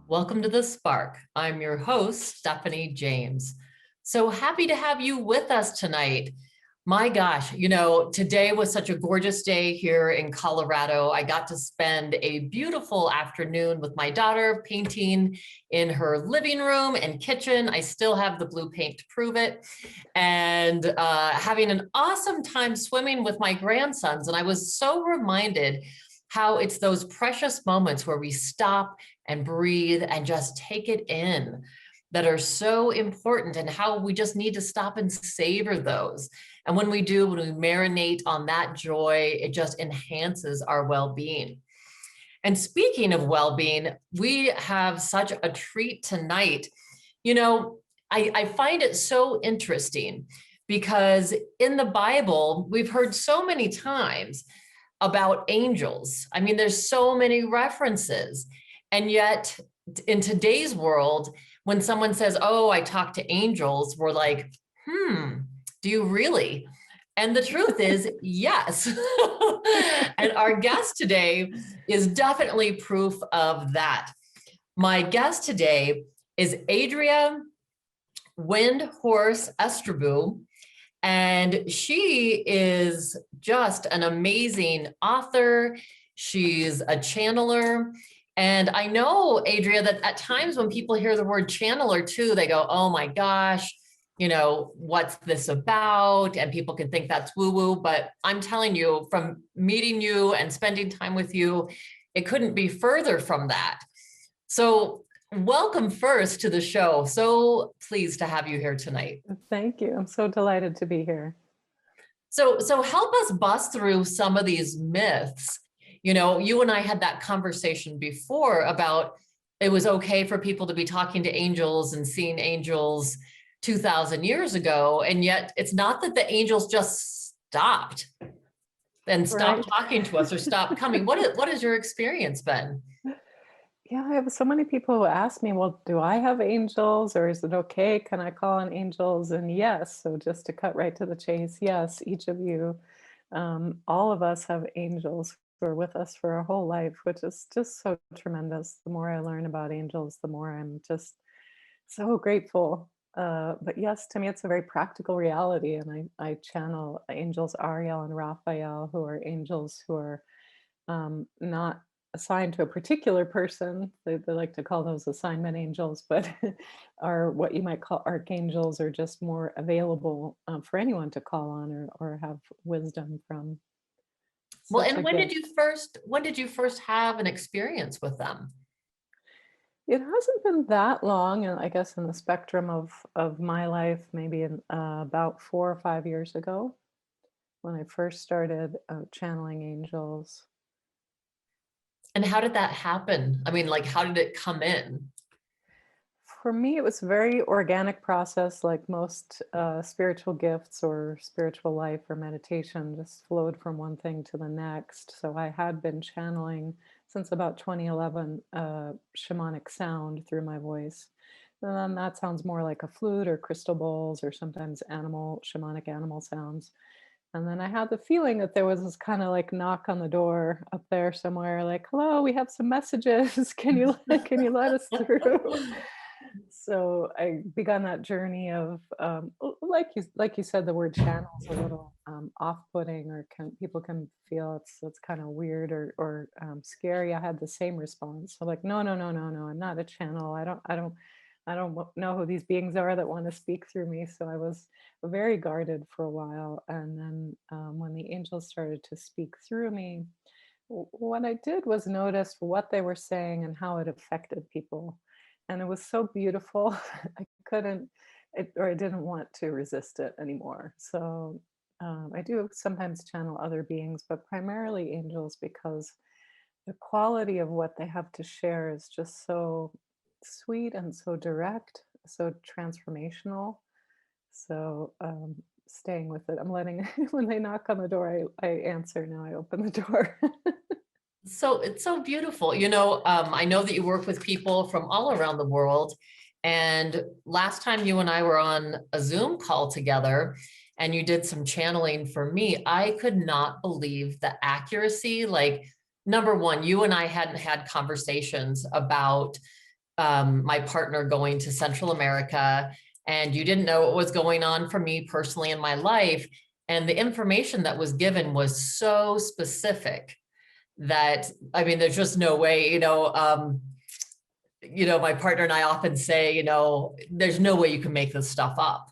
Welcome to The Spark. I'm your host, Stephanie James. So happy to have you with us tonight. My gosh, today was such a gorgeous day here in Colorado. I got to spend a beautiful afternoon with my daughter painting in her living room and kitchen. I still have the blue paint to prove it. And having an awesome time swimming with my grandsons. And I was so reminded how it's those precious moments where we stop and breathe and just take it in that are so important, and how we just need to stop and savor those. And when we do, when we marinate on that joy, it just enhances our well-being. And speaking of well-being, we have such a treat tonight. I find it so interesting because in the Bible, we've heard so many times about angels. I mean, there's so many references. And yet in today's world, when someone says, oh, I talk to angels, we're like, do you really? And the truth is, yes. And our guest today is definitely proof of that. My guest today is Adria Estribou. And she is just an amazing author. She's a channeler. And I know, Adria, that at times when people hear the word channeler too, they go, oh my gosh, what's this about? And people can think that's woo-woo, but I'm telling you, from meeting you and spending time with you, it couldn't be further from that. So welcome first to the show. So pleased to have you here tonight. Thank you. I'm so delighted to be here. So help us bust through some of these myths. You and I had that conversation before about it was okay for people to be talking to angels and seeing angels 2,000 years ago. And yet it's not that the angels just stopped talking to us or stopped coming. What has your experience been? Yeah, I have so many people who ask me, well, do I have angels, or is it okay? Can I call on angels? And yes, so just to cut right to the chase, yes, each of you, all of us have angels who are with us for our whole life, which is just so tremendous. The more I learn about angels, the more I'm just so grateful. But yes, to me, it's a very practical reality. And I channel angels Arielle and Raphael, who are angels who are not assigned to a particular person. They like to call those assignment angels, but are what you might call archangels, or just more available for anyone to call on or have wisdom from. Well, and when did you first have an experience with them? It hasn't been that long, and I guess in the spectrum of my life, maybe in about 4 or 5 years ago, when I first started channeling angels. And how did that happen? I mean, how did it come in? For me, it was a very organic process, like most spiritual gifts or spiritual life or meditation, just flowed from one thing to the next. So I had been channeling since about 2011 shamanic sound through my voice. And then that sounds more like a flute or crystal bowls, or sometimes shamanic animal sounds. And then I had the feeling that there was this kind of like knock on the door up there somewhere, like, hello, we have some messages. Can you let us through? So I began that journey of, like you said, the word channel is a little off-putting, or people can feel it's kind of weird or scary. I had the same response. So like, no, I'm not a channel. I don't know who these beings are that want to speak through me. So I was very guarded for a while. And then when the angels started to speak through me, what I did was notice what they were saying and how it affected people. And it was so beautiful. I I didn't want to resist it anymore. So I do sometimes channel other beings, but primarily angels, because the quality of what they have to share is just so sweet and so direct, so transformational. So staying with it, I'm letting when they knock on the door, I answer. Now I open the door. So it's so beautiful. I know that you work with people from all around the world, And last time you and I were on a Zoom call together and you did some channeling for me, I could not believe the accuracy. Like, number one, you and I hadn't had conversations about my partner going to Central America, and you didn't know what was going on for me personally in my life. And the information that was given was so specific that, I mean, there's just no way, my partner and I often say, there's no way you can make this stuff up.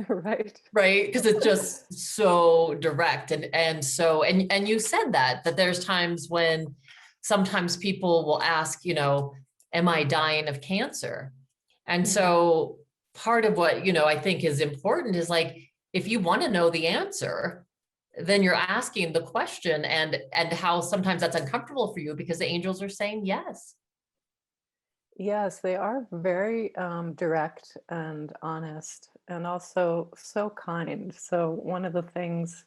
Right. Right. Because it's just so direct. And you said that there's times when sometimes people will ask, am I dying of cancer? And so part of what, I think is important is like, if you want to know the answer, then you're asking the question, and how sometimes that's uncomfortable for you because the angels are saying yes. Yes, they are very direct and honest, and also so kind. So, one of the things,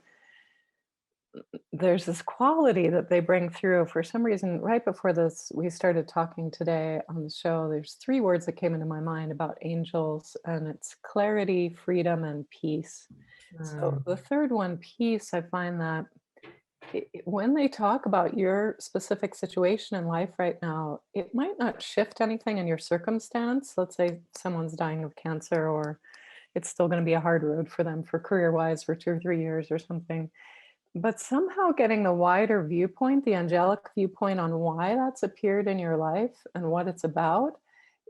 there's this quality that they bring through. For some reason, right before this, we started talking today on the show. There's three words that came into my mind about angels, and it's clarity, freedom, and peace. So, Mm, the third one, peace, I find that when they talk about your specific situation in life right now, it might not shift anything in your circumstance. Let's say someone's dying of cancer, or it's still going to be a hard road for them for career wise for 2 or 3 years or something. But somehow getting the wider viewpoint, the angelic viewpoint on why that's appeared in your life and what it's about,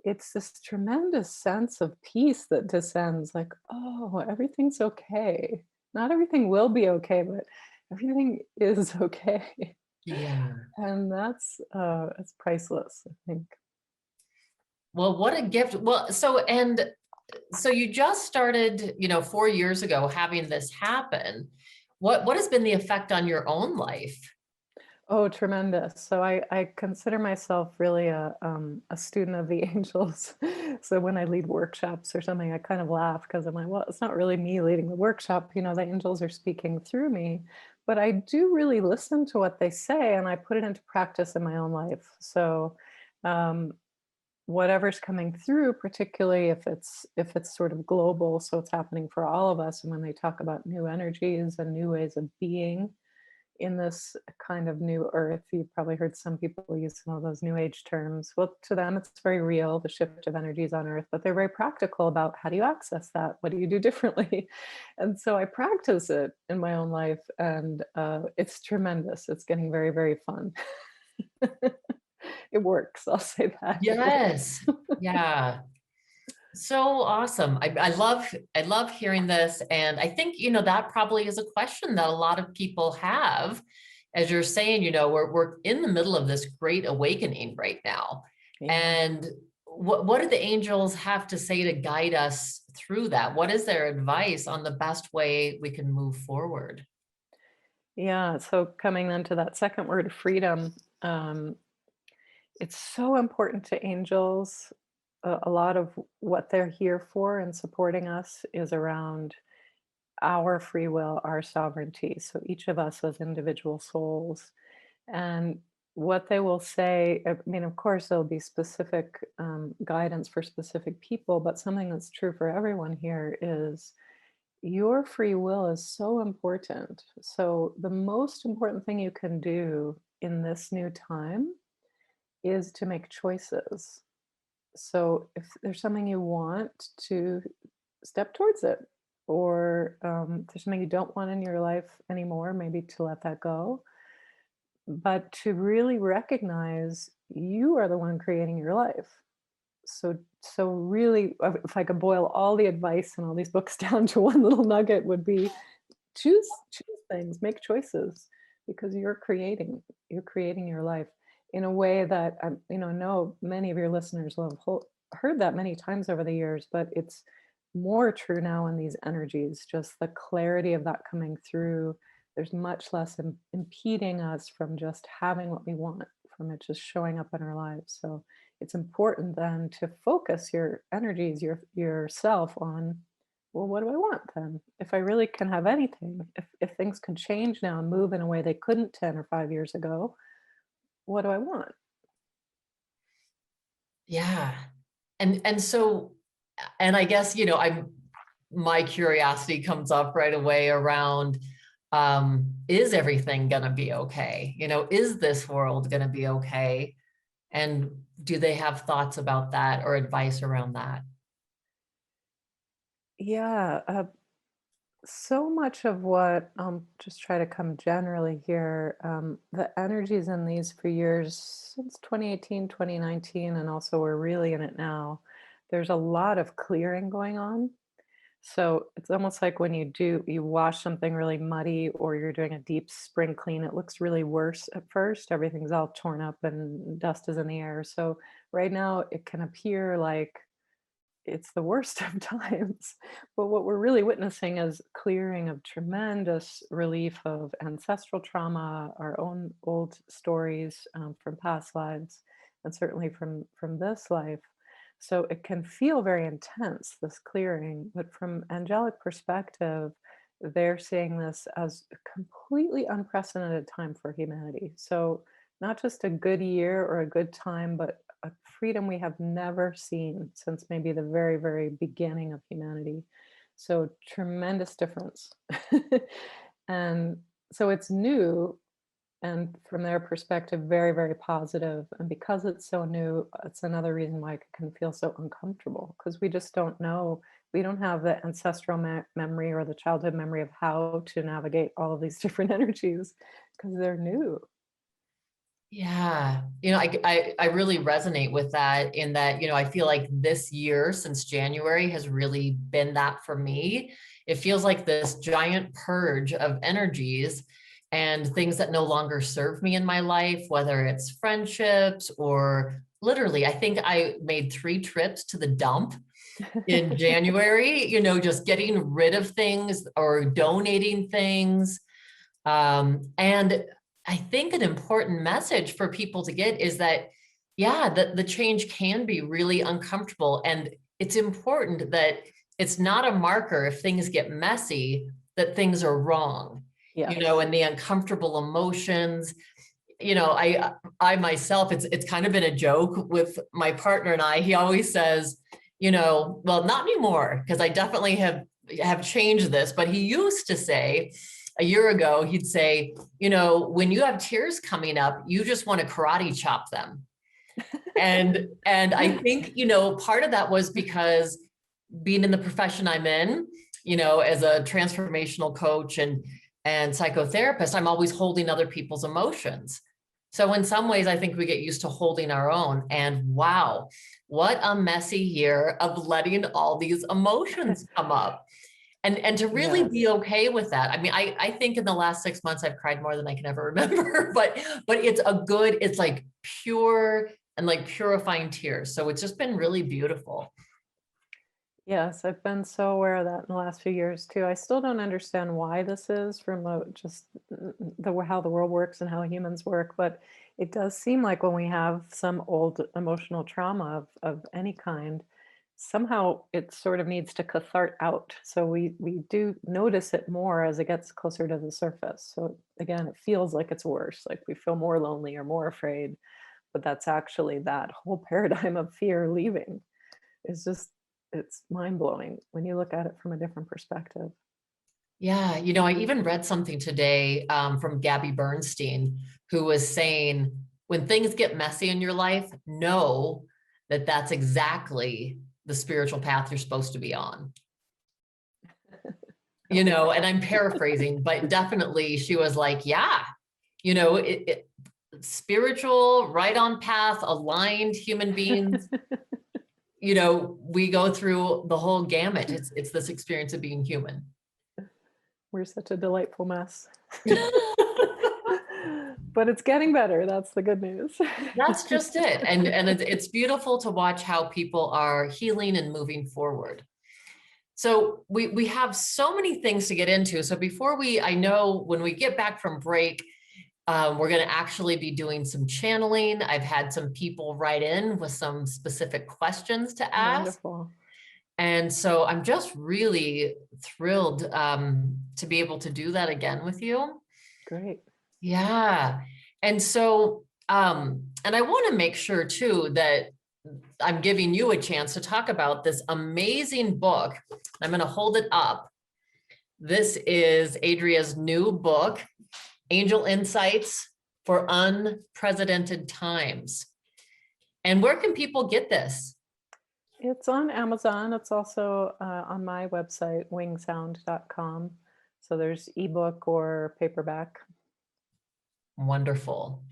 it's this tremendous sense of peace that descends like, oh, everything's okay. Not everything will be okay, but everything is okay. yeah. And that's priceless, I think. Well, what a gift. Well, so you just started, 4 years ago having this happen. What has been the effect on your own life? Oh, tremendous. So I consider myself really a student of the angels. So when I lead workshops or something, I kind of laugh because I'm like, well, it's not really me leading the workshop. The angels are speaking through me. But I do really listen to what they say and I put it into practice in my own life. So um, whatever's coming through, particularly if it's sort of global, so it's happening for all of us. And when they talk about new energies and new ways of being, in this kind of new earth. You've probably heard some people use some of those new age terms. Well, to them, it's very real, the shift of energies on earth, but they're very practical about how do you access that? What do you do differently? And so I practice it in my own life, and it's tremendous. It's getting very, very fun. It works. I'll say that. It Yes. works. Yeah. So awesome. I love hearing this. And I think, that probably is a question that a lot of people have. As you're saying, we're in the middle of this great awakening right now. Yeah. And what do the angels have to say to guide us through that? What is their advice on the best way we can move forward? Yeah. So coming then to that second word, freedom. Um, It's so important to angels. A lot of what they're here for and supporting us is around our free will, our sovereignty. So each of us as individual souls. And what they will say, I mean, of course, there'll be specific guidance for specific people, but something that's true for everyone here is your free will is so important. So the most important thing you can do in this new time is to make choices. So if there's something you want to step towards it, or there's something you don't want in your life anymore, maybe to let that go, but to really recognize you are the one creating your life. So really, if I could boil all the advice and all these books down to one little nugget, would be choose things, make choices, because you're creating your life in a way that I know many of your listeners will have heard that many times over the years, but it's more true now in these energies, just the clarity of that coming through. There's much less impeding us from just having what we want, from it just showing up in our lives. So it's important then to focus your energies, yourself on, well, what do I want then? If I really can have anything, if things can change now and move in a way they couldn't 10 or 5 years ago, what do I want? Yeah. And so, and I guess, my curiosity comes up right away around, is everything going to be okay? Is this world going to be okay? And do they have thoughts about that or advice around that? Yeah, so much of what just try to come generally here, the energies in these for years since 2018, 2019, and also we're really in it now. There's a lot of clearing going on. So it's almost like when you wash something really muddy or you're doing a deep spring clean, it looks really worse at first. Everything's all torn up and dust is in the air. So right now it can appear like it's the worst of times. But what we're really witnessing is clearing of tremendous relief of ancestral trauma, our own old stories from past lives, and certainly from this life. So it can feel very intense, this clearing, but from angelic perspective, they're seeing this as a completely unprecedented time for humanity. So not just a good year or a good time, but a freedom we have never seen since maybe the very, very beginning of humanity. So tremendous difference. And so it's new, and from their perspective, very, very positive. And because it's so new, it's another reason why it can feel so uncomfortable because we just don't know. We don't have the ancestral memory or the childhood memory of how to navigate all of these different energies because they're new. Yeah, I really resonate with that in that, I feel like this year since January has really been that for me. It feels like this giant purge of energies and things that no longer serve me in my life, whether it's friendships or literally, I think I made 3 trips to the dump in January, just getting rid of things or donating things. And I think an important message for people to get is that, yeah, the change can be really uncomfortable. And it's important that it's not a marker if things get messy, that things are wrong, Yes. and the uncomfortable emotions. I myself, it's kind of been a joke with my partner and I. He always says, well, not anymore, because I definitely have changed this, but he used to say a year ago, he'd say, when you have tears coming up, you just want to karate chop them. And I think, part of that was because being in the profession I'm in, as a transformational coach and psychotherapist, I'm always holding other people's emotions. So in some ways, I think we get used to holding our own. And wow, what a messy year of letting all these emotions come up. And to really Yes. be okay with that. I mean, I think in the last 6 months, I've cried more than I can ever remember, but it's like pure and like purifying tears. So it's just been really beautiful. Yes, I've been so aware of that in the last few years too. I still don't understand why this is from just how the world works and how humans work, but it does seem like when we have some old emotional trauma of any kind, somehow it sort of needs to cathart out. So we do notice it more as it gets closer to the surface. So again, it feels like it's worse, like we feel more lonely or more afraid, but that's actually that whole paradigm of fear leaving. It's just it's mind-blowing when you look at it from a different perspective. Yeah, I even read something today from Gabby Bernstein, who was saying, when things get messy in your life, know that that's exactly the spiritual path you're supposed to be on. And I'm paraphrasing, but definitely she was like, yeah, spiritual, right on path, aligned human beings, we go through the whole gamut. It's this experience of being human. We're such a delightful mess. But it's getting better, that's the good news. That's just it. And it's beautiful to watch how people are healing and moving forward. So we have so many things to get into. So I know when we get back from break, we're going to actually be doing some channeling. I've had some people write in with some specific questions to ask. Wonderful. And so I'm just really thrilled to be able to do that again with you. Great. Yeah. And so, and I want to make sure too that I'm giving you a chance to talk about this amazing book. I'm going to hold it up. This is Adria's new book, Angel Insights for Unprecedented Times. And where can people get this? It's on Amazon. It's also on my website, wingsound.com. So there's ebook or paperback. Wonderful.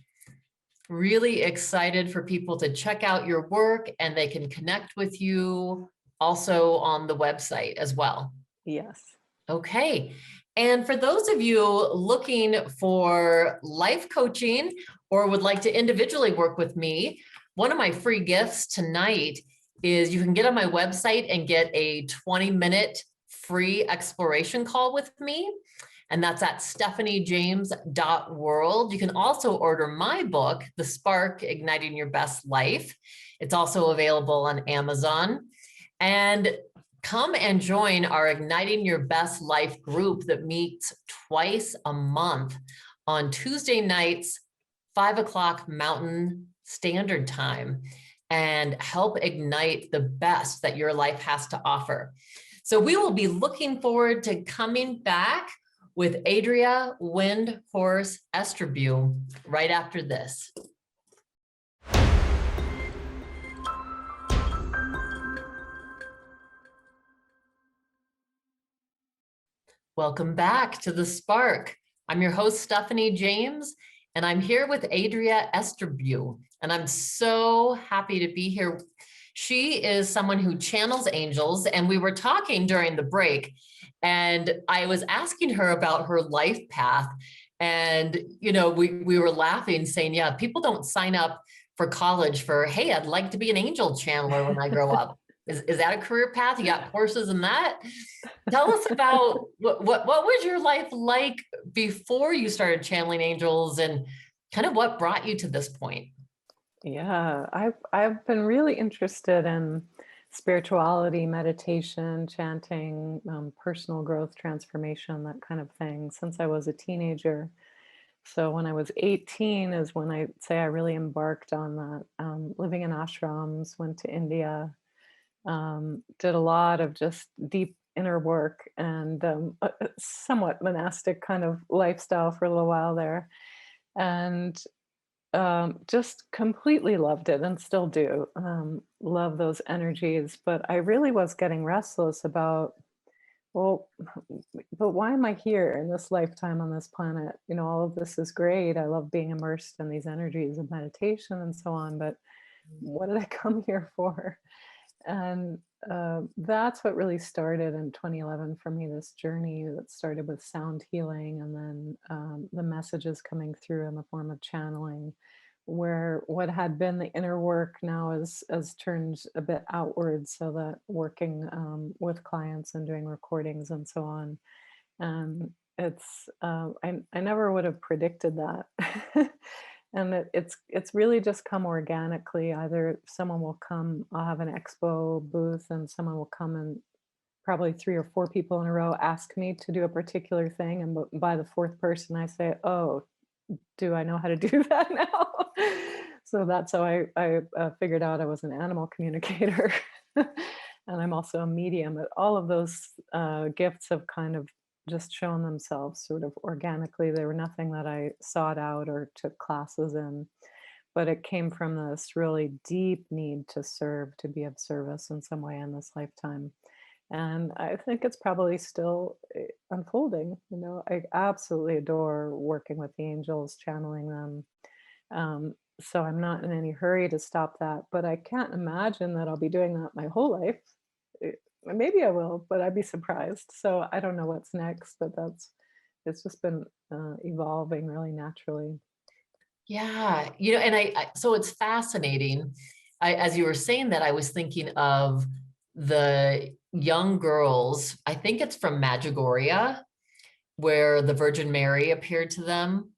Really excited for people to check out your work, and they can connect with you also on the website as well. Yes. Okay. And for those of you looking for life coaching or would like to individually work with me, one of my free gifts tonight is you can get on my website and get a 20-minute free exploration call with me. And that's at stephaniejames.world. You can also order my book, The Spark, Igniting Your Best Life. It's also available on Amazon. And come and join our Igniting Your Best Life group that meets twice a month on Tuesday nights, 5 o'clock Mountain Standard Time, and help ignite the best that your life has to offer. So we will be looking forward to coming back with Adria Windhorse Estribou right after this. Welcome back to The Spark. I'm your host, Stephanie James, and I'm here with Adria Estribou, and I'm so happy to be here. She is someone who channels angels, and we were talking during the break, and I was asking her about her life path. And, you know, we were laughing saying, yeah, people don't sign up for college for, hey, I'd like to be an angel channeler when I grow up. Is that a career path? You got courses in that? Tell us about what was your life like before you started channeling angels, and kind of what brought you to this point? Yeah, I've been really interested in spirituality, meditation, chanting, personal growth, transformation, that kind of thing since I was a teenager. So when I was 18 is when I'd say I really embarked on that. Living in ashrams, went to India, did a lot of just deep inner work and a somewhat monastic kind of lifestyle for a little while there. And just completely loved it and still do. Love those energies. But I really was getting restless about, well, but why am I here in this lifetime on this planet? You know, all of this is great. I love being immersed in these energies of meditation and so on. But what did I come here for? And that's what really started in 2011 for me, this journey that started with sound healing and then the messages coming through in the form of channeling, where what had been the inner work now is turned a bit outward, so that working with clients and doing recordings and so on. And it's I never would have predicted that. And it's really just come organically. Either someone will come, I'll have an expo booth, and someone will come, and probably 3 or 4 people in a row ask me to do a particular thing, and by the 4th person I say, "Oh, do I know how to do that now?" So that's how I figured out I was an animal communicator. And I'm also a medium. But all of those gifts have kind of just shown themselves sort of organically. They were nothing that I sought out or took classes in, but it came from this really deep need to serve, to be of service in some way in this lifetime. And I think it's probably still unfolding. You know, I absolutely adore working with the angels, channeling them. So I'm not in any hurry to stop that, but I can't imagine that I'll be doing that my whole life. Maybe I will, but I'd be surprised. So I don't know what's next, but it's just been evolving really naturally. Yeah, you know, and so it's fascinating. As you were saying that, I was thinking of the young girls. I think it's from Medjugorje, where the Virgin Mary appeared to them.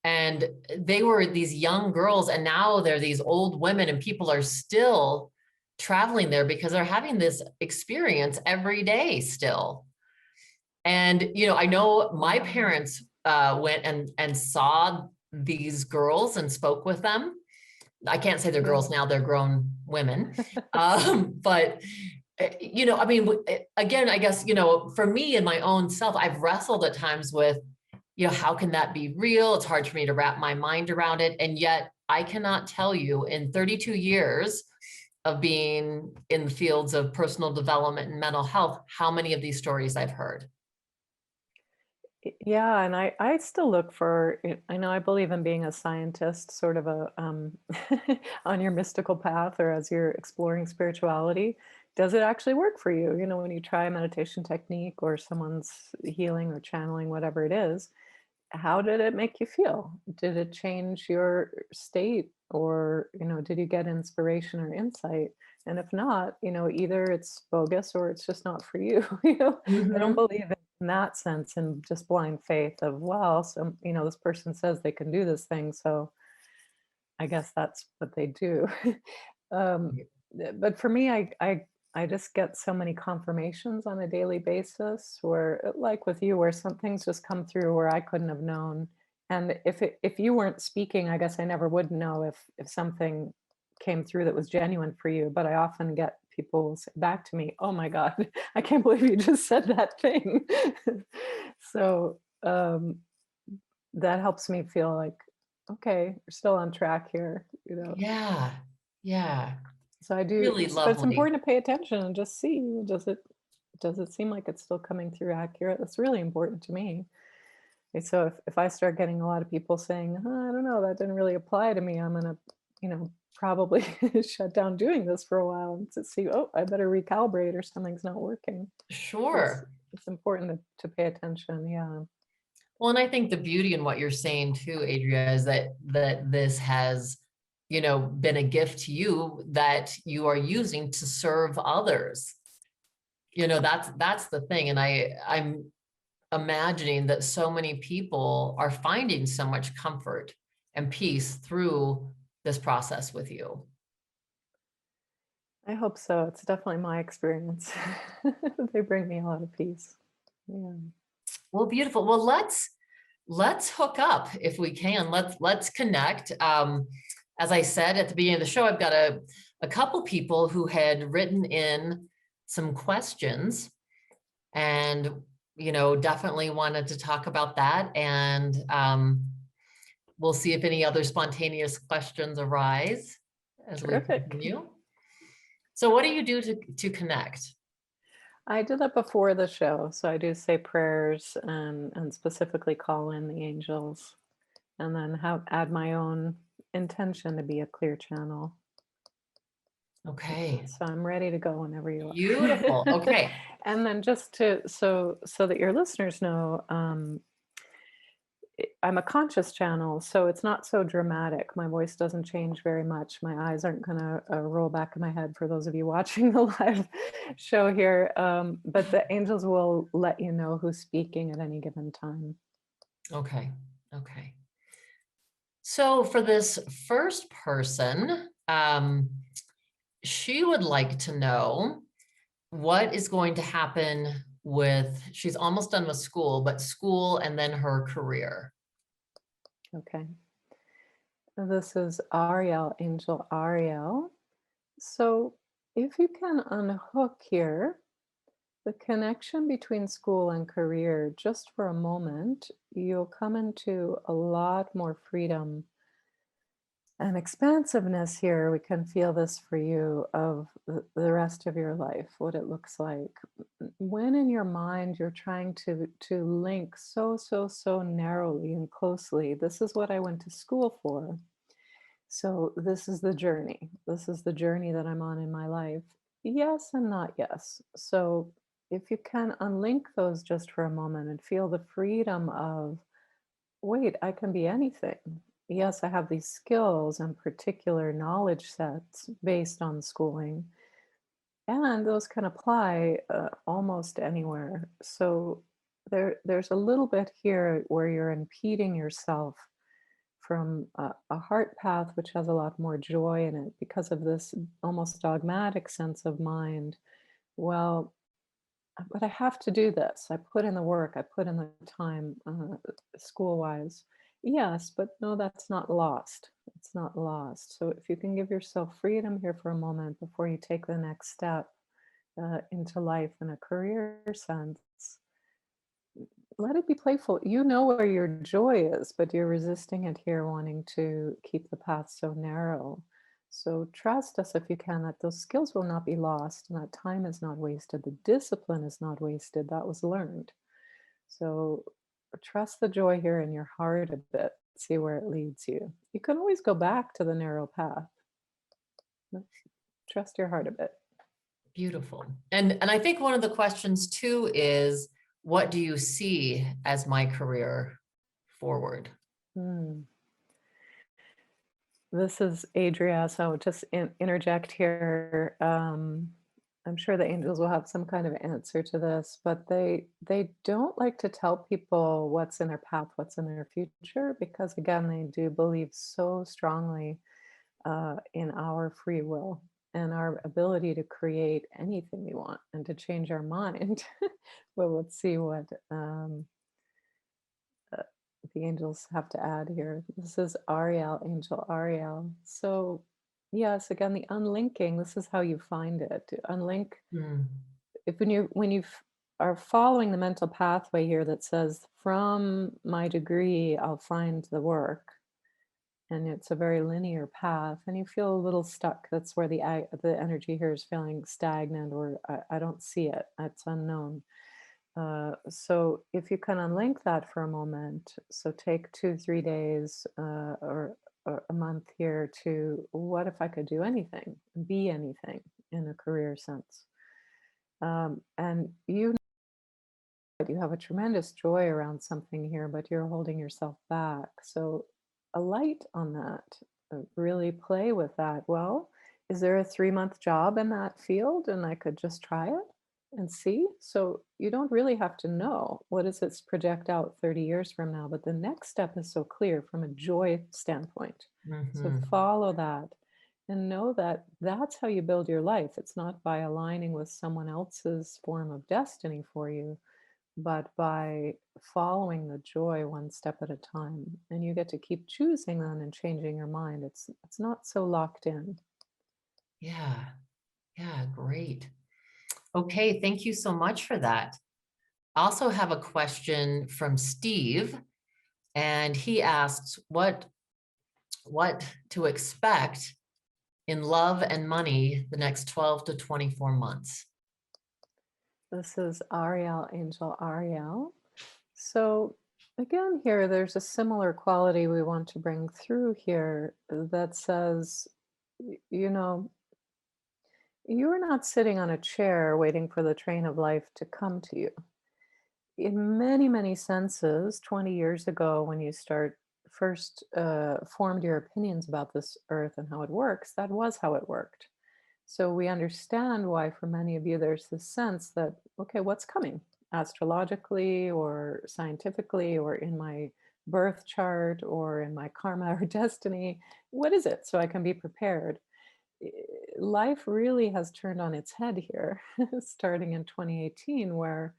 And they were these young girls, and now they're these old women, and people are still traveling there because they're having this experience every day still. And, you know, I know my parents went and saw these girls and spoke with them I can't say they're Yeah. girls now, they're grown women. But I mean, again, I guess, for me in my own self, I've wrestled at times with, how can that be real? It's hard for me to wrap my mind around it. And yet I cannot tell you in 32 years of being in the fields of personal development and mental health, how many of these stories I've heard. Yeah, and I still look for, I know I believe in being a scientist, sort of a on your mystical path or as you're exploring spirituality. Does it actually work for you? You know, when you try a meditation technique or someone's healing or channeling, whatever it is, how did it make you feel? Did it change your state or, did you get inspiration or insight? And if not, either it's bogus or it's just not for you. I don't Mhm. believe in that sense in just blind faith of, well, so, this person says they can do this thing, so I guess that's what they do. um, but for me, I just get so many confirmations on a daily basis, where, like with you, where some things just come through where I couldn't have known. And if you weren't speaking, I guess I never would know if something came through that was genuine for you. But I often get people say back to me, "Oh my God, I can't believe you just said that thing." So that helps me feel like, okay, we're still on track here. Yeah. Yeah. So I do, Really but it's lovely. important to pay attention and just see, does it seem like it's still coming through accurate? That's really important to me. And so if I start getting a lot of people saying, "I don't know, that didn't really apply to me," I'm gonna, probably shut down doing this for a while and to see, oh, I better recalibrate or something's not working. So it's Sure. it's important to pay attention. Yeah. Well, and I think the beauty in what you're saying too, Adria, is that this has, been a gift to you that you are using to serve others. That's the thing. And I'm imagining that so many people are finding so much comfort and peace through this process with you. I hope so. It's definitely my experience. They bring me a lot of peace. Yeah. Well, beautiful. Well, let's hook up if we can. Let's connect. As I said at the beginning of the show, I've got a couple people who had written in some questions and definitely wanted to talk about that. And we'll see if any other spontaneous questions arise as we Terrific. continue. So what do you do to connect? I do that before the show. So I do say prayers and specifically call in the angels and then add my own intention to be a clear channel. Okay, So I'm ready to go whenever you beautiful. are. Okay, And then just so that your listeners know, I'm a conscious channel, so it's not so dramatic. My voice doesn't change very much. My eyes aren't going to roll back in my head for those of you watching the live show here. But the angels will let you know who's speaking at any given time. okay, okay. So for this first person, she would like to know what is going to happen with, she's almost done with school, but school and then her career. Okay. This is Arielle Angel Arielle. So if you can unhook here the connection between school and career just for a moment, you'll come into a lot more freedom and expansiveness here. We can feel this for you of the rest of your life, what it looks like. When in your mind you're trying to link so narrowly and closely, this is what I went to school for. So this is the journey. This is the journey that I'm on in my life. Yes and not yes. So if you can unlink those just for a moment and feel the freedom of, wait, I can be anything. Yes, I have these skills and particular knowledge sets based on schooling, and those can apply almost anywhere. So there's a little bit here where you're impeding yourself from a heart path which has a lot more joy in it because of this almost dogmatic sense of mind. Well, but I have to do this. I put in the work, I put in the time school wise. Yes, but no, that's not lost. It's not lost. So if you can give yourself freedom here for a moment before you take the next step into life in a career sense, let it be playful. You know where your joy is, but you're resisting it here, wanting to keep the path so narrow. So trust us if you can that those skills will not be lost and that time is not wasted. The discipline is not wasted. That was learned. So trust the joy here in your heart a bit. See where it leads you. You can always go back to the narrow path. but Trust your heart a bit. Beautiful. And I think one of the questions too is, what do you see as my career forward? Hmm. This is Adria, so just interject here. I'm sure the angels will have some kind of answer to this, but they don't like to tell people what's in their path, what's in their future, because again, they do believe so strongly in our free will and our ability to create anything we want and to change our mind. Well, let's see what uh, the angels have to add here. This is Arielle, Angel Arielle. So, yes, again, the unlinking, this is how you find it. To unlink, Mm, if are following the mental pathway here that says, from my degree, I'll find the work. And it's a very linear path, and you feel a little stuck. That's where the energy here is feeling stagnant, or I don't see it. It's unknown. So if you can unlink that for a moment, so take 2, 3 days or a month here to what if I could do anything, be anything in a career sense. And you have a tremendous joy around something here, but you're holding yourself back. So a light on that, really play with that. Well, is there a 3-month job in that field and I could just try it and see? So you don't really have to know what does this project out 30 years from now, but the next step is so clear from a joy standpoint. So mhm. follow that and know that that's how you build your life. It's not by aligning with someone else's form of destiny for you, but by following the joy one step at a time. And you get to keep choosing then and changing your mind. It's not so locked in. Yeah, yeah, great. Okay, thank you so much for that. I also have a question from Steve, and he asks what to expect in love and money the next 12 to 24 months. This is Arielle, Angel Arielle. So again, here there's a similar quality we want to bring through here that says, you know, you're not sitting on a chair waiting for the train of life to come to you. In many, many senses, 20 years ago, when you start first formed your opinions about this earth and how it works, that was how it worked. So we understand why, for many of you, there's this sense that, okay, what's coming astrologically or scientifically or in my birth chart or in my karma or destiny? What is it so I can be prepared? I- Life really has turned on its head here, starting in 2018, where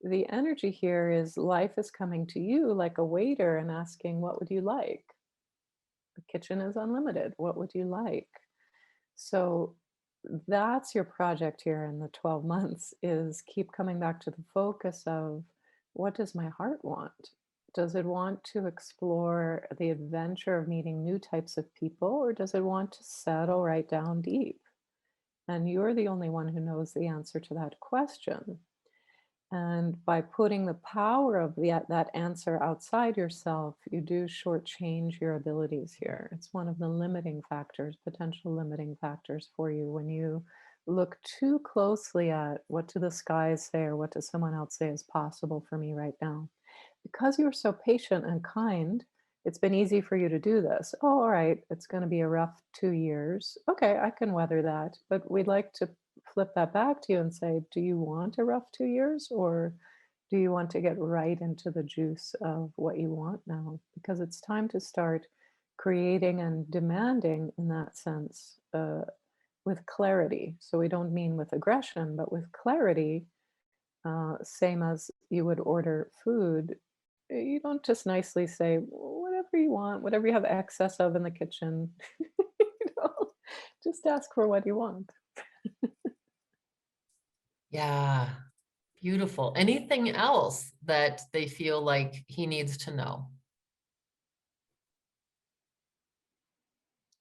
the energy here is life is coming to you like a waiter and asking, what would you like? The kitchen is unlimited. What would you like? So that's your project here in the 12 months is keep coming back to the focus of what does my heart want? Does it want to explore the adventure of meeting new types of people, or does it want to settle right down deep? And you're the only one who knows the answer to that question. And by putting the power of that answer outside yourself, you do shortchange your abilities here. It's one of the limiting factors, potential limiting factors for you when you look too closely at what do the skies say or what does someone else say is possible for me right now. Because you're so patient and kind, it's been easy for you to do this. Oh, all right, it's going to be a rough 2 years. Okay, I can weather that. But we'd like to flip that back to you and say, do you want a rough 2 years, or do you want to get right into the juice of what you want now? Because it's time to start creating and demanding in that sense with clarity. So we don't mean with aggression, but with clarity, same as you would order food. You don't just nicely say, what if you want, whatever you have excess of in the kitchen. Just ask for what you want. Yeah, beautiful. Anything else that they feel like he needs to know?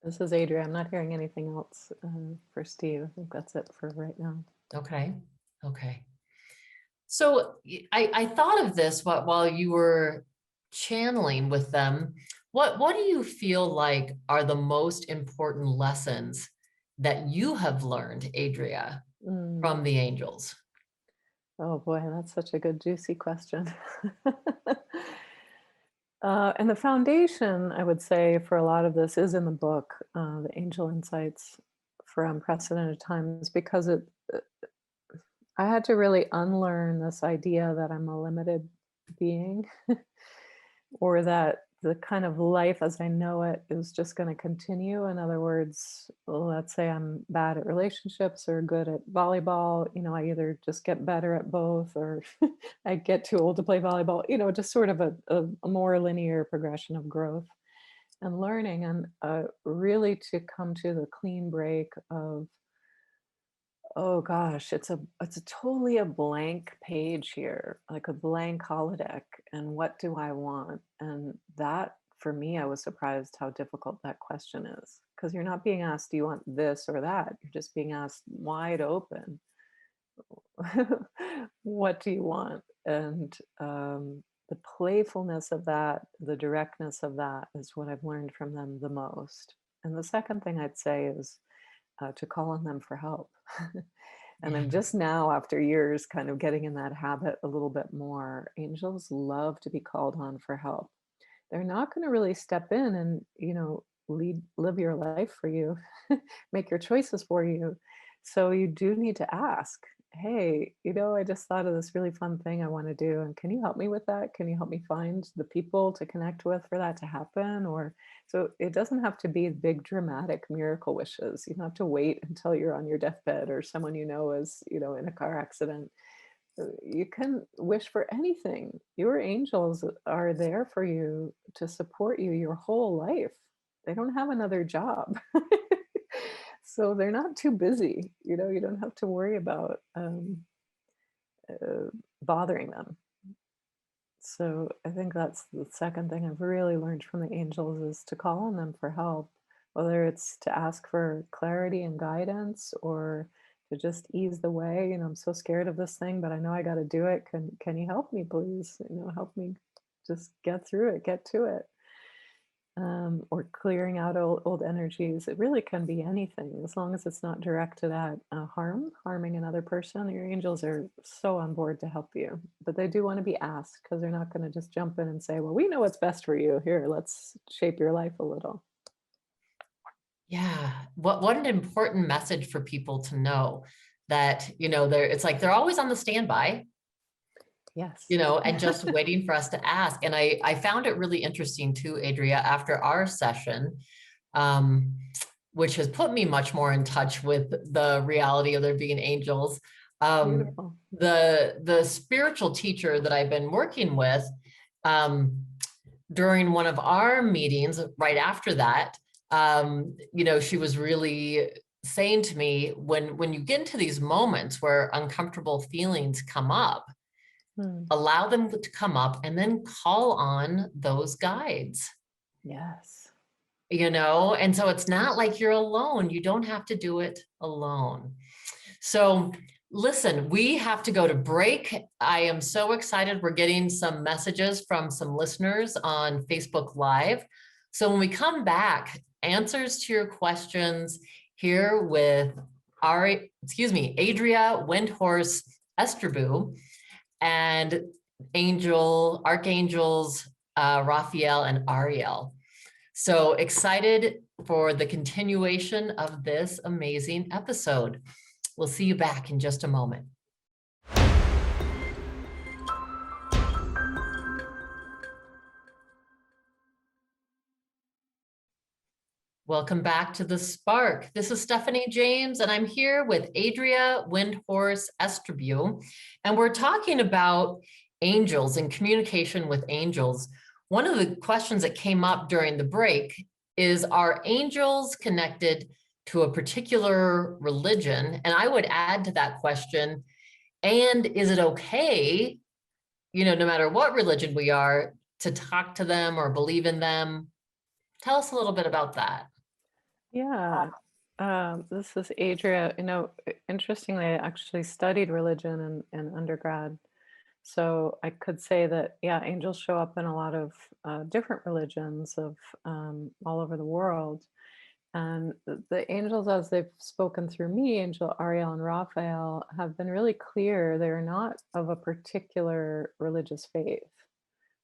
This is Adria. I'm not hearing anything else for Steve. I think that's it for right now. Okay. Okay. So I thought of this while you were channeling with them. What do you feel like are the most important lessons that you have learned, Adria, Mm. from the angels? Oh boy, that's such a good, juicy question. And the foundation, I would say, for a lot of this is in the book, The Angel Insights for Unprecedented Times, because uh, I had to really unlearn this idea that I'm a limited being, or that the kind of life as I know it is just going to continue. In other words, let's say I'm bad at relationships or good at volleyball, I either just get better at both or I get too old to play volleyball, just sort of a more linear progression of growth and learning, and really to come to the clean break of, oh gosh, it's a totally a blank page here, like a blank holodeck. And what do I want? And that, for me, I was surprised how difficult that question is. Because you're not being asked, do you want this or that? You're just being asked wide open, what do you want? And the playfulness of that, the directness of that is what I've learned from them the most. And the second thing I'd say is to call on them for help. And Yeah. I'm just now, after years, kind of getting in that habit a little bit more. Angels love to be called on for help. They're not going to really step in and, live your life for you, make your choices for you. So you do need to ask, hey, I just thought of this really fun thing I want to do. And can you help me with that? Can you help me find the people to connect with for that to happen? Or so it doesn't have to be big dramatic miracle wishes. You don't have to wait until you're on your deathbed or someone is, in a car accident. You can wish for anything. Your angels are there for you to support you your whole life. They don't have another job. So they're not too busy. You don't have to worry about uh, bothering them. So I think that's the second thing I've really learned from the angels is to call on them for help, whether it's to ask for clarity and guidance or to just ease the way. I'm so scared of this thing, but I know I got to do it. Can you help me, please? Help me just get through it, get to it. Or clearing out old energies. It really can be anything as long as it's not directed at harming another person. Your angels are so on board to help you, but they do want to be asked because they're not going to just jump in and say, well, we know what's best for you. Here, let's shape your life a little. Yeah. What an important message for people to know that, it's like they're always on the standby, Yes. and just waiting for us to ask. And I found it really interesting too, Adria, after our session, um, which has put me much more in touch with the reality of there being angels. Beautiful. The spiritual teacher that I've been working with, during one of our meetings right after that, she was really saying to me, when you get into these moments where uncomfortable feelings come up, Hmm. allow them to come up and then call on those guides, Yes. and so it's not like you're alone. You don't have to do it alone. So listen, we have to go to break. I am so excited. We're getting some messages from some listeners on Facebook Live. So when we come back, answers to your questions here with Adria Estribou and archangels Raphael and Arielle. So excited for the continuation of this amazing episode. We'll see you back in just a moment. Welcome back to The Spark. This is Stephanie James, and I'm here with Adria Estribou, and we're talking about angels and communication with angels. one of the questions that came up during the break is, are angels connected to a particular religion? And I would add to that question, and is it okay, no matter what religion we are, to talk to them or believe in them? Tell us a little bit about that. Yeah. This is Adria. Interestingly, I actually studied religion in undergrad. So I could say that, yeah, angels show up in a lot of different religions of all over the world. And the angels, as they've spoken through me, Angel Ariel and Raphael, have been really clear they're not of a particular religious faith.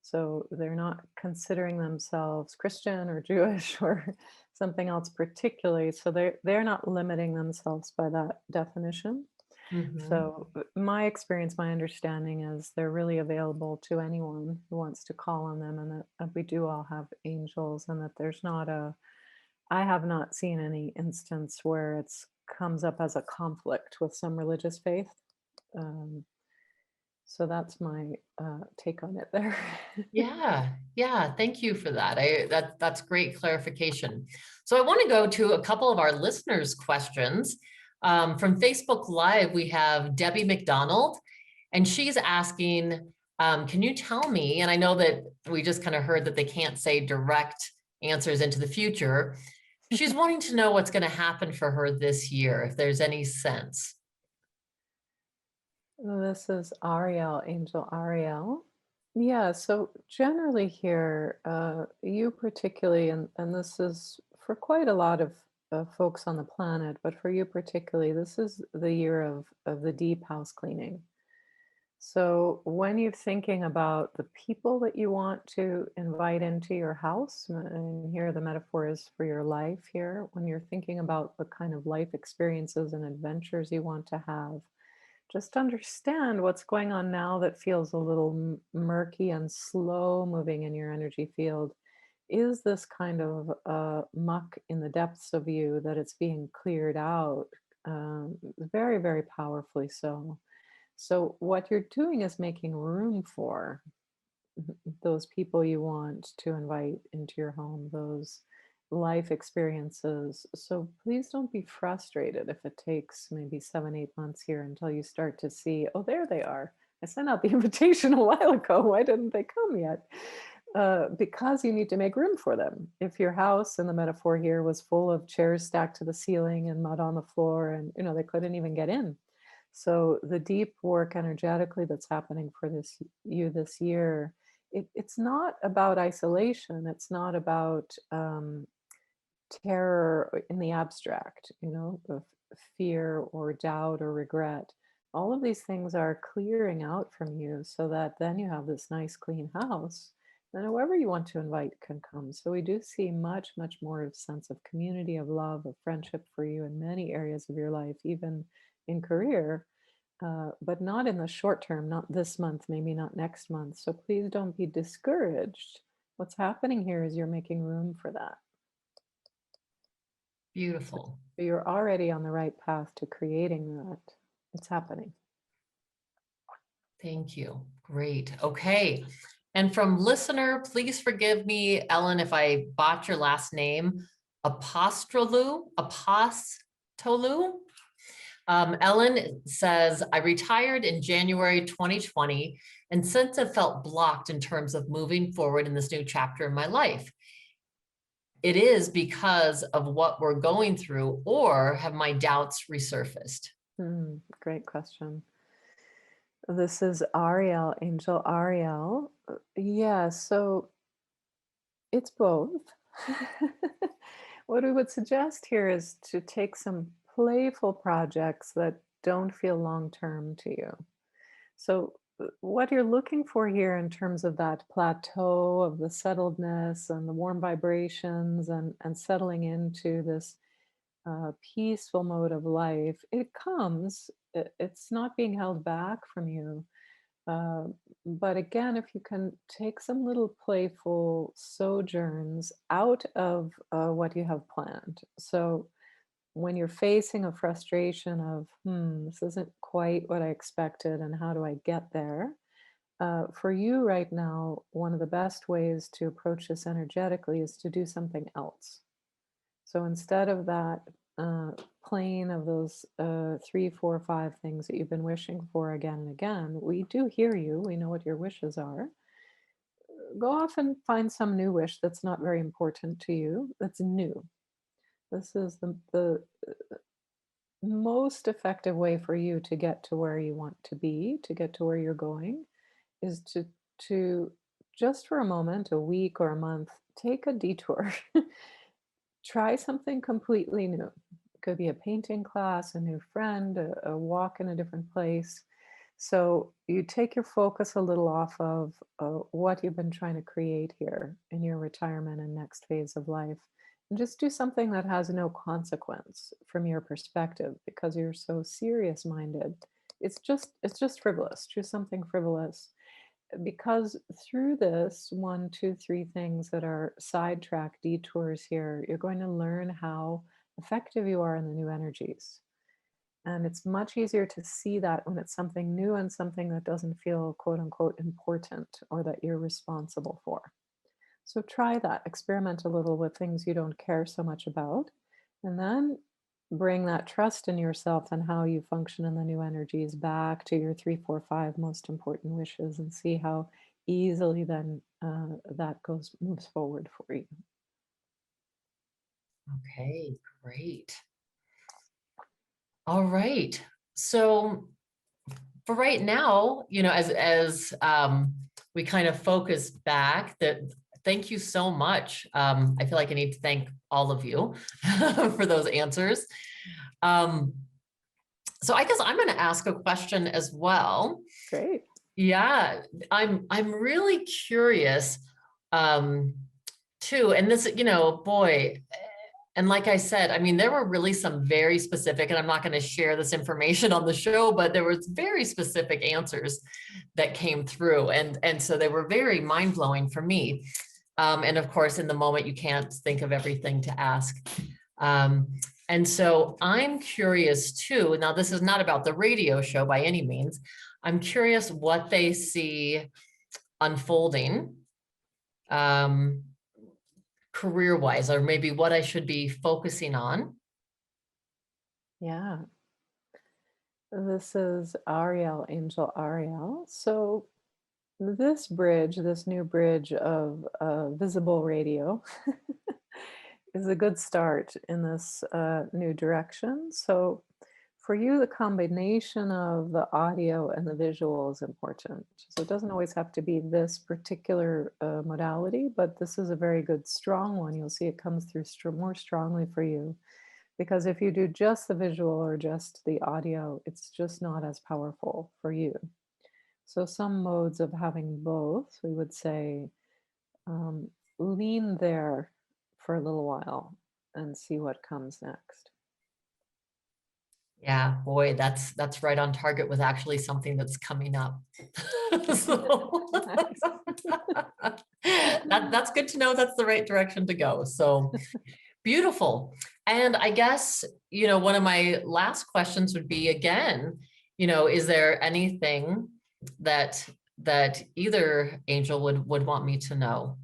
So they're not considering themselves Christian or Jewish or something else particularly. So they're not limiting themselves by that definition. Mhm. So my experience, my understanding is they're really available to anyone who wants to call on them, and that we do all have angels, and that there's not a I have not seen any instance where it's comes up as a conflict with some religious faith. Um, so that's my take on it there. Yeah, yeah, thank you for that. That's great clarification. So I want to go to a couple of our listeners' questions. From Facebook Live, we have Debbie McDonald, and she's asking, can you tell me, and I know that we just kind of heard that they can't say direct answers into the future. She's wanting to know what's going to happen for her this year, if there's any sense. This is Arielle, Angel Arielle. Yeah, so generally here, you particularly, and this is for quite a lot of folks on the planet, but for you particularly, this is the year of the deep house cleaning. So when you're thinking about the people that you want to invite into your house, and here the metaphor is for your life here, when you're thinking about the kind of life experiences and adventures you want to have, just understand what's going on now that feels a little murky and slow moving in your energy field. Is this kind of muck in the depths of you that it's being cleared out? Very, very powerfully so. So, what you're doing is making room for those people you want to invite into your home, those life experiences. So, please don't be frustrated if it takes maybe 7, 8 months here until you start to see, oh, there they are. I sent out the invitation a while ago. Why didn't they come yet? Because you need to make room for them. If your house, in the metaphor here, was full of chairs stacked to the ceiling and mud on the floor, and they couldn't even get in, so the deep work energetically that's happening for this year, it's not about isolation. It's not about terror in the abstract, of fear or doubt or regret. All of these things are clearing out from you so that then you have this nice clean house. Then whoever you want to invite can come. So we do see much, much more of sense of community, of love, of friendship for you in many areas of your life, even in career, but not in the short term, not this month, maybe not next month. So please don't be discouraged. What's happening here is you're making room for that. Beautiful. So you're already on the right path to creating that. It's happening. Thank you. Great. Okay. And from listener, please forgive me, Ellen, if I botch your last name, Apostolu. Ellen says, I retired in January 2020, and since I've felt blocked in terms of moving forward in this new chapter in my life. It is because of what we're going through, or have my doubts resurfaced? Great question. This is Arielle, Angel Arielle. Yeah, so it's both. What we would suggest here is to take some playful projects that don't feel long term to you. So, what you're looking for here in terms of that plateau of the settledness and the warm vibrations and settling into this peaceful mode of life, it comes, it's not being held back from you. Uh, but again, if you can take some little playful sojourns out of what you have planned. So when you're facing a frustration of, this isn't quite what I expected, and how do I get there? For you right now, one of the best ways to approach this energetically is to do something else. So instead of that uh, plane of those 3, 4, 5 things that you've been wishing for again and again, we do hear you. We know what your wishes are. Go off and find some new wish that's not very important to you, that's new. This is the most effective way for you to get to where you want to be, to get to where you're going, is to just for a moment, a week or a month, take a detour. Try something completely new. It could be a painting class, a new friend, a walk in a different place. So you take your focus a little off of what you've been trying to create here in your retirement and next phase of life, and just do something that has no consequence from your perspective because you're so serious minded. It's just frivolous. Choose something frivolous because through this 1, 2, 3 things that are sidetrack detours here, you're going to learn how effective you are in the new energies. And it's much easier to see that when it's something new and something that doesn't feel quote unquote important or that you're responsible for. So try that, experiment a little with things you don't care so much about, and then bring that trust in yourself and how you function in the new energies back to your 3, 4, 5 most important wishes and see how easily then that moves forward for you. Okay, great. All right. So for right now, as we kind of focus back, that thank you so much. I feel like I need to thank all of you for those answers. Um, so I guess I'm going to ask a question as well. Great. Yeah, I'm really curious too. And this, boy, and like I said, I mean, there were really some very specific, and I'm not going to share this information on the show, but there was very specific answers that came through. And so they were very mind-blowing for me. And of course, in the moment, you can't think of everything to ask. Um, and so I'm curious too. Now, this is not about the radio show by any means. I'm curious what they see unfolding career-wise, or maybe what I should be focusing on. Yeah. This is Arielle Angel Arielle. So this new bridge of visible radio is a good start in this new direction. So for you, the combination of the audio and the visual is important. So it doesn't always have to be this particular modality, but this is a very good, strong one. You'll see it comes through more strongly for you. Because if you do just the visual or just the audio, it's just not as powerful for you. So some modes of having both, we would say, um, lean there for a little while and see what comes next. Yeah, boy, that's right on target with actually something that's coming up. So Nice. that's good to know that's the right direction to go. So beautiful. And I guess, one of my last questions would be again, is there anything that either angel would want me to know?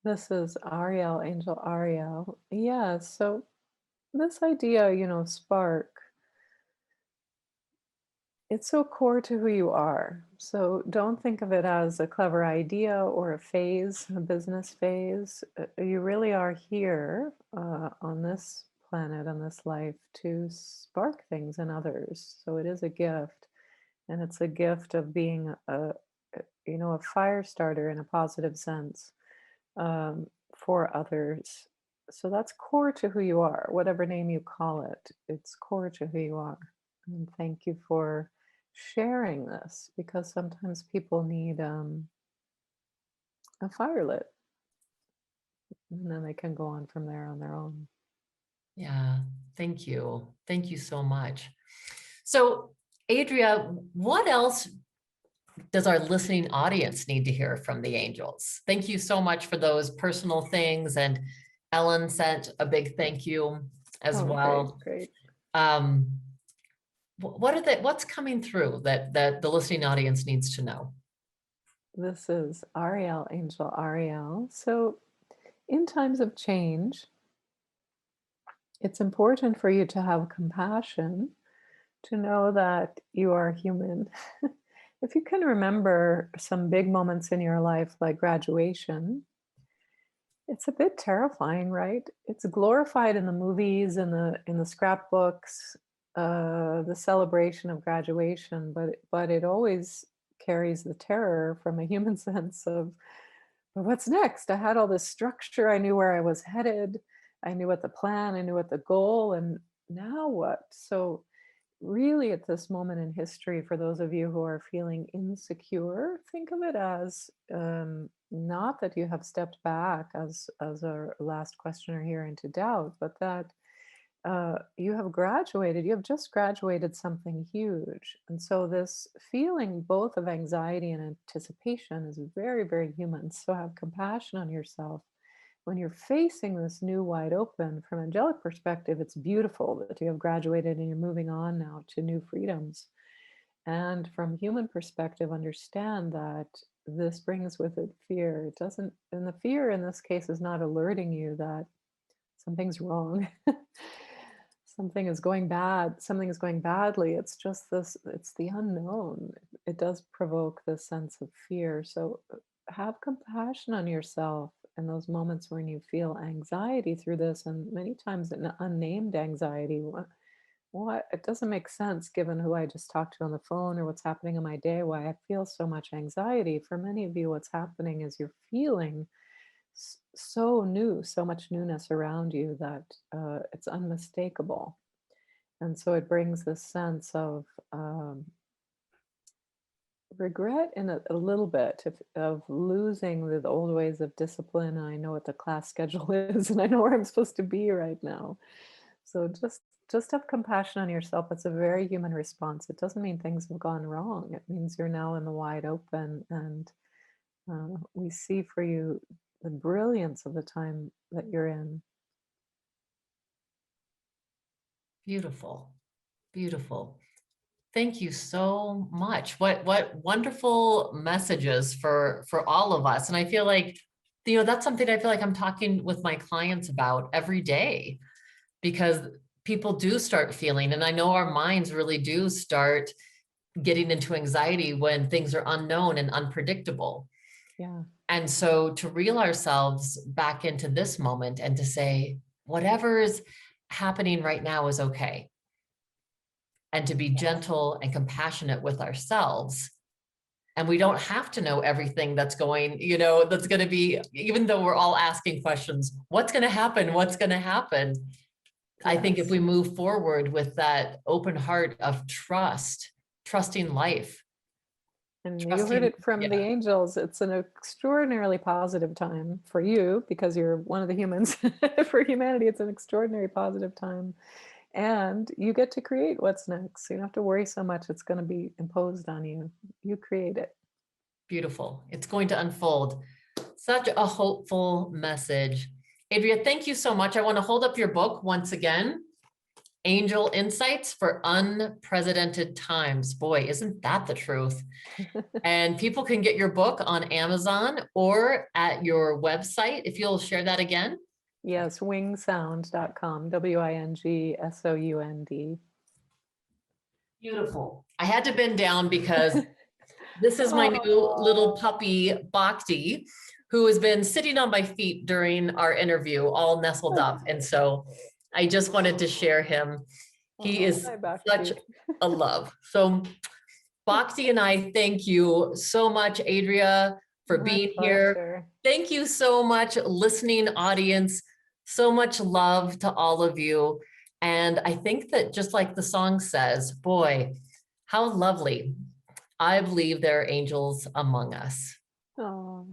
This is Arielle, Angel Arielle. Yeah, so this idea, spark, it's so core to who you are. So don't think of it as a clever idea or a phase, a business phase. You really are here on this planet, on this life, to spark things in others. So it is a gift, and it's a gift of being a fire starter in a positive sense for others. So that's core to who you are, whatever name you call it. It's core to who you are. And thank you for sharing this because sometimes people need a fire lit and then they can go on from there on their own. Yeah, thank you. Thank you so much. So, Adria, what else does our listening audience need to hear from the angels? Thank you so much for those personal things. And Ellen sent a big thank you as Oh, great, well. great. Um, what's coming through that the listening audience needs to know? This is Arielle Angel Arielle. So, in times of change, it's important for you to have compassion, to know that you are human. If you can remember some big moments in your life, like graduation, it's a bit terrifying, right? It's glorified in the movies and the scrapbooks, the celebration of graduation, but it always carries the terror from a human sense of, but what's next? I had all this structure. I knew where I was headed. I knew what the plan. I knew what the goal. And now what? So really, at this moment in history, for those of you who are feeling insecure, think of it as not that you have stepped back, as our last questioner here, into doubt, but that you have graduated. You have just graduated something huge, and so this feeling both of anxiety and anticipation is very, very human. So have compassion on yourself when you're facing this new wide open. From angelic perspective, it's beautiful that you have graduated and you're moving on now to new freedoms. And from human perspective, understand that this brings with it fear. It doesn't, and the fear in this case is not alerting you that something's wrong. Something is going bad, something is going badly. It's just this, it's the unknown. It does provoke this sense of fear. So have compassion on yourself in those moments when you feel anxiety through this, and many times an unnamed anxiety. What it doesn't make sense given who I just talked to on the phone or what's happening in my day, why I feel so much anxiety. For many of you, what's happening is you're feeling so new, so much newness around you that it's unmistakable. And so it brings this sense of regret in a little bit of losing the old ways of discipline. I know what the class schedule is, and I know where I'm supposed to be right now. So just have compassion on yourself. It's a very human response. It doesn't mean things have gone wrong. It means you're now in the wide open, and we see for you the brilliance of the time that you're in. Beautiful, beautiful. Thank you so much. What wonderful messages for all of us. And I feel like, that's something I feel like I'm talking with my clients about every day, because people do start feeling, and I know our minds really do start getting into anxiety when things are unknown and unpredictable. Yeah. And so to reel ourselves back into this moment and to say, whatever is happening right now is okay. And to be gentle and compassionate with ourselves. And we don't have to know everything that's going to be, even though we're all asking questions, what's going to happen? What's going to happen? I think if we move forward with that open heart of trusting life. And you heard it from the angels. It's an extraordinarily positive time for you because you're one of the humans. For humanity, it's an extraordinary positive time. And you get to create what's next. So you don't have to worry so much it's going to be imposed on you. You create it. Beautiful. It's going to unfold. Such a hopeful message. Adria, thank you so much. I want to hold up your book once again. Angel Insights for Unprecedented Times. Boy, isn't that the truth? And people can get your book on Amazon or at your website. If you'll share that again. Yes, wingsound.com, WINGSOUND. Beautiful. I had to bend down because this is my new little puppy, Bhakti, who has been sitting on my feet during our interview, all nestled up. And so I just wanted to share him. He is such a love. So Bhakti and I thank you so much, Adria, for being here. Thank you so much, listening audience. So much love to all of you. And I think that just like the song says, boy, how lovely. I believe there are angels among us. Oh.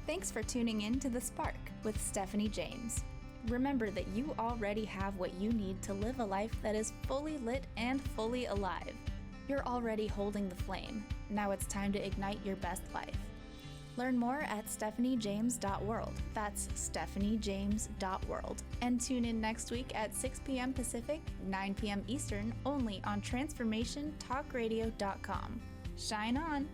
Thanks for tuning in to The Spark with Stephanie James. Remember that you already have what you need to live a life that is fully lit and fully alive. You're already holding the flame. Now it's time to ignite your best life. Learn more at stephaniejames.world. That's stephaniejames.world. And tune in next week at 6 p.m. Pacific, 9 p.m. Eastern, only on transformationtalkradio.com. Shine on!